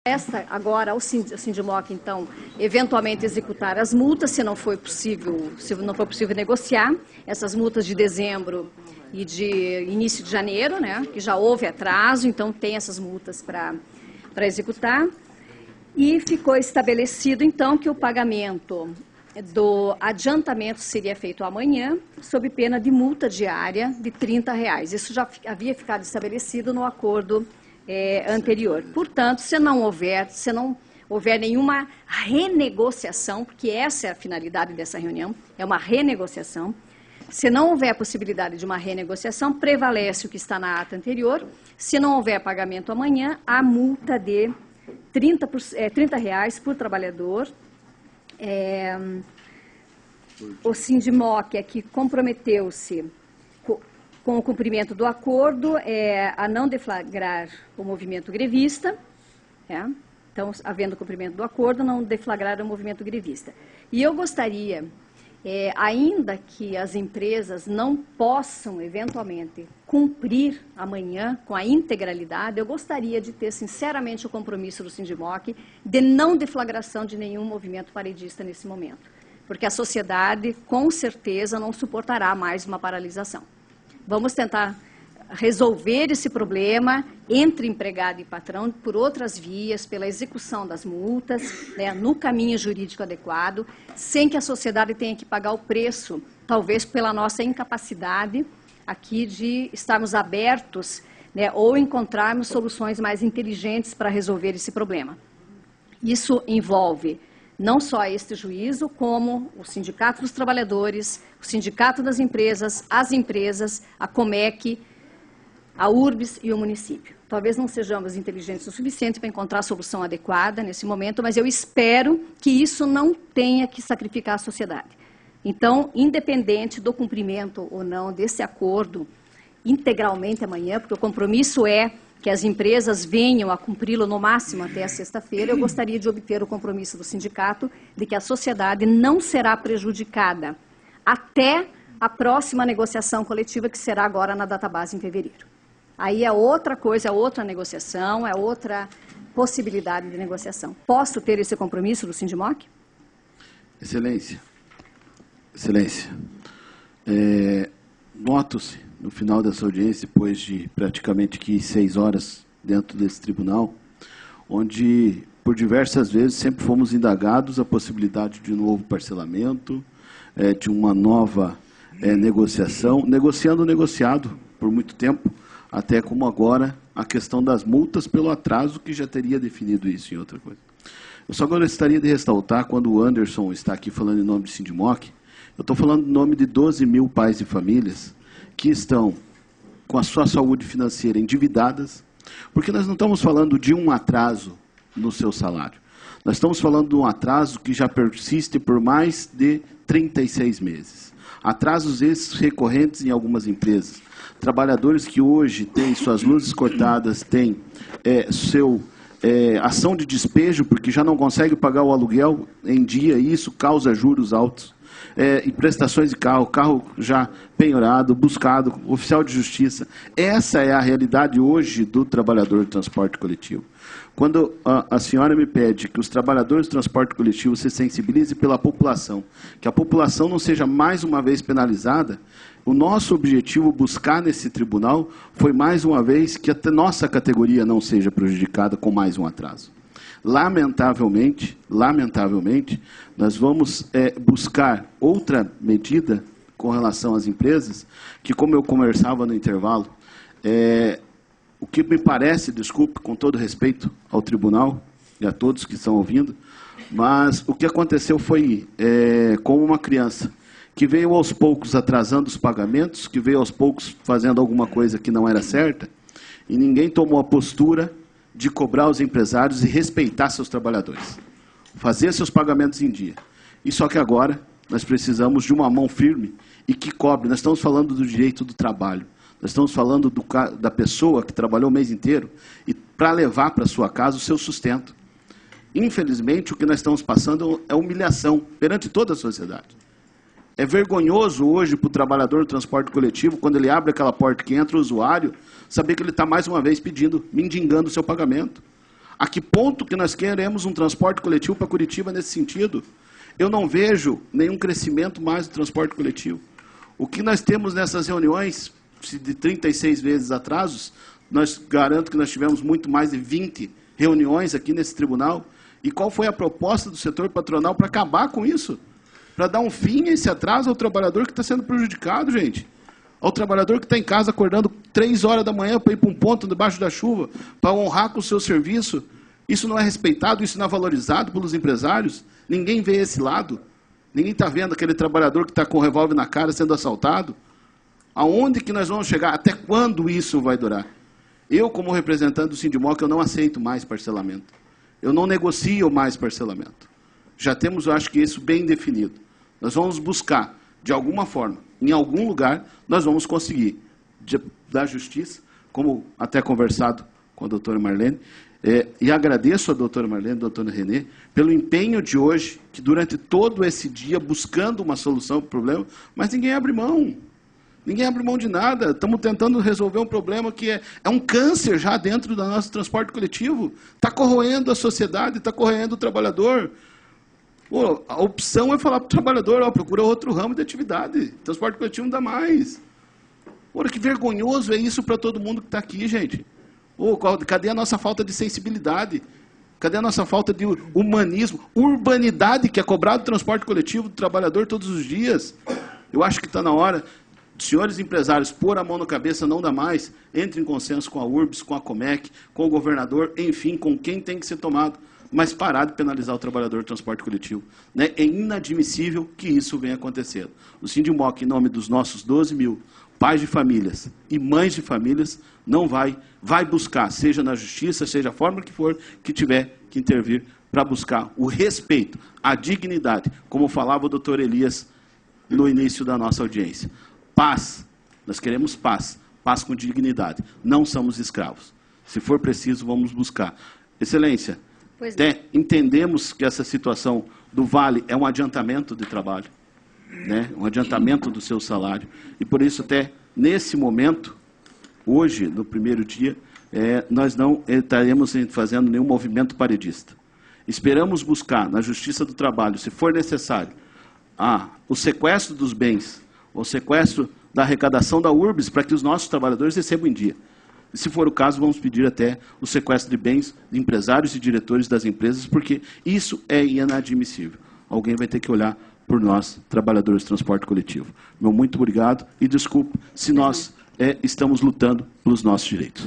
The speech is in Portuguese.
Resta agora ao Sindimoc, então, eventualmente executar as multas, se não for possível negociar, essas multas de dezembro e de início de janeiro, né, que já houve atraso, então tem essas multas para executar. E ficou estabelecido, então, que o pagamento do adiantamento seria feito amanhã, sob pena de multa diária de R$30. Isso já havia ficado estabelecido no acordo anterior. Portanto, se não houver nenhuma renegociação, porque essa é a finalidade dessa reunião, é uma renegociação, se não houver possibilidade de uma renegociação, prevalece o que está na ata anterior. Se não houver pagamento amanhã, a multa de R$30 por trabalhador. O Sindimoc aqui comprometeu-se com o cumprimento do acordo a não deflagrar o movimento grevista. Então, havendo cumprimento do acordo, não deflagrar o movimento grevista. E eu gostaria, ainda que as empresas não possam, eventualmente, cumprir amanhã com a integralidade, eu gostaria de ter, sinceramente, o compromisso do Sindimoc de não deflagração de nenhum movimento paredista nesse momento, porque a sociedade, com certeza, não suportará mais uma paralisação. Vamos tentar resolver esse problema entre empregado e patrão por outras vias, pela execução das multas, né, no caminho jurídico adequado, sem que a sociedade tenha que pagar o preço, talvez pela nossa incapacidade aqui de estarmos abertos, né, ou encontrarmos soluções mais inteligentes para resolver esse problema. Isso envolve não só este juízo, como o Sindicato dos Trabalhadores, o Sindicato das Empresas, as empresas, a Comec, a URBS e o município. Talvez não sejamos inteligentes o suficiente para encontrar a solução adequada nesse momento, mas eu espero que isso não tenha que sacrificar a sociedade. Então, independente do cumprimento ou não desse acordo integralmente amanhã, porque o compromisso é que as empresas venham a cumpri-lo no máximo até a sexta-feira, eu gostaria de obter o compromisso do sindicato de que a sociedade não será prejudicada até a próxima negociação coletiva, que será agora na database em fevereiro. Aí é outra coisa, é outra negociação, é outra possibilidade de negociação. Posso ter esse compromisso do Sindimoc? Excelência. Excelência. Noto-se, no final dessa audiência, depois de praticamente 6 horas dentro desse tribunal, onde, por diversas vezes, sempre fomos indagados a possibilidade de um novo parcelamento, de uma nova negociação, negociando o negociado por muito tempo, até como agora a questão das multas pelo atraso, que já teria definido isso em outra coisa. Eu só gostaria de ressaltar, quando o Anderson está aqui falando em nome do Sindimoc, eu estou falando em nome de 12 mil pais e famílias que estão com a sua saúde financeira endividadas, porque nós não estamos falando de um atraso no seu salário. Nós estamos falando de um atraso que já persiste por mais de 36 meses. Atrasos esses recorrentes em algumas empresas. Trabalhadores que hoje têm suas luzes cortadas, têm ação de despejo, porque já não conseguem pagar o aluguel em dia, e isso causa juros altos. E prestações de carro já penhorado, buscado, oficial de justiça. Essa é a realidade hoje do trabalhador do transporte coletivo. Quando a senhora me pede que os trabalhadores do transporte coletivo se sensibilizem pela população, que a população não seja mais uma vez penalizada, o nosso objetivo buscar nesse tribunal foi mais uma vez que a nossa categoria não seja prejudicada com mais um atraso. Lamentavelmente, nós vamos buscar outra medida com relação às empresas, que, como eu conversava no intervalo, o que me parece, desculpe, com todo respeito ao tribunal e a todos que estão ouvindo, mas o que aconteceu foi como uma criança que veio aos poucos atrasando os pagamentos, que veio aos poucos fazendo alguma coisa que não era certa, e ninguém tomou a postura de cobrar os empresários e respeitar seus trabalhadores, fazer seus pagamentos em dia. E só que agora nós precisamos de uma mão firme e que cobre. Nós estamos falando do direito do trabalho, nós estamos falando da pessoa que trabalhou o mês inteiro e para levar para sua casa o seu sustento. Infelizmente, o que nós estamos passando é humilhação perante toda a sociedade. É vergonhoso hoje para o trabalhador do transporte coletivo, quando ele abre aquela porta que entra o usuário, saber que ele está mais uma vez pedindo, mendigando o seu pagamento. A que ponto que nós queremos um transporte coletivo para Curitiba nesse sentido? Eu não vejo nenhum crescimento mais do transporte coletivo. O que nós temos nessas reuniões, de 36 vezes atrasos, nós garanto que nós tivemos muito mais de 20 reuniões aqui nesse tribunal. E qual foi a proposta do setor patronal para acabar com isso? Para dar um fim a esse atraso ao trabalhador que está sendo prejudicado, gente. Ao trabalhador que está em casa acordando 3 horas da manhã para ir para um ponto debaixo da chuva, para honrar com o seu serviço. Isso não é respeitado, isso não é valorizado pelos empresários. Ninguém vê esse lado. Ninguém está vendo aquele trabalhador que está com o revólver na cara sendo assaltado. Aonde que nós vamos chegar? Até quando isso vai durar? Eu, como representante do Sindimoc, eu não aceito mais parcelamento. Eu não negocio mais parcelamento. Já temos, eu acho que isso bem definido. Nós vamos buscar, de alguma forma, em algum lugar, nós vamos conseguir, da justiça, como até conversado com a doutora Marlene, e agradeço a doutora Marlene, a doutora Renê, pelo empenho de hoje, que durante todo esse dia, buscando uma solução para o problema, mas ninguém abre mão. Ninguém abre mão de nada. Estamos tentando resolver um problema que é um câncer já dentro do nosso transporte coletivo. Está corroendo a sociedade, está corroendo o trabalhador. Pô, a opção é falar para o trabalhador, procura outro ramo de atividade. Transporte coletivo não dá mais. Pô, que vergonhoso é isso para todo mundo que está aqui, gente. Pô, cadê a nossa falta de sensibilidade? Cadê a nossa falta de humanismo? Urbanidade que é cobrado do transporte coletivo do trabalhador todos os dias. Eu acho que está na hora, senhores empresários, pôr a mão na cabeça, não dá mais. Entre em consenso com a URBS, com a Comec, com o governador, enfim, com quem tem que ser tomado. Mas parar de penalizar o trabalhador do transporte coletivo. Né? É inadmissível que isso venha acontecendo. O Sindimoc, em nome dos nossos 12 mil pais de famílias e mães de famílias, não vai buscar, seja na justiça, seja a forma que for, que tiver que intervir para buscar o respeito, a dignidade, como falava o doutor Elias no início da nossa audiência. Paz, nós queremos paz, paz com dignidade, não somos escravos. Se for preciso, vamos buscar. Excelência, até entendemos que essa situação do Vale é um adiantamento de trabalho, né? Um adiantamento do seu salário, e por isso até nesse momento, hoje, no primeiro dia, nós não estaremos fazendo nenhum movimento paredista. Esperamos buscar na Justiça do Trabalho, se for necessário, o sequestro dos bens, o sequestro da arrecadação da URBS, para que os nossos trabalhadores recebam em dia. E, se for o caso, vamos pedir até o sequestro de bens de empresários e diretores das empresas, porque isso é inadmissível. Alguém vai ter que olhar por nós, trabalhadores do transporte coletivo. Meu muito obrigado e desculpe se nós estamos lutando pelos nossos direitos.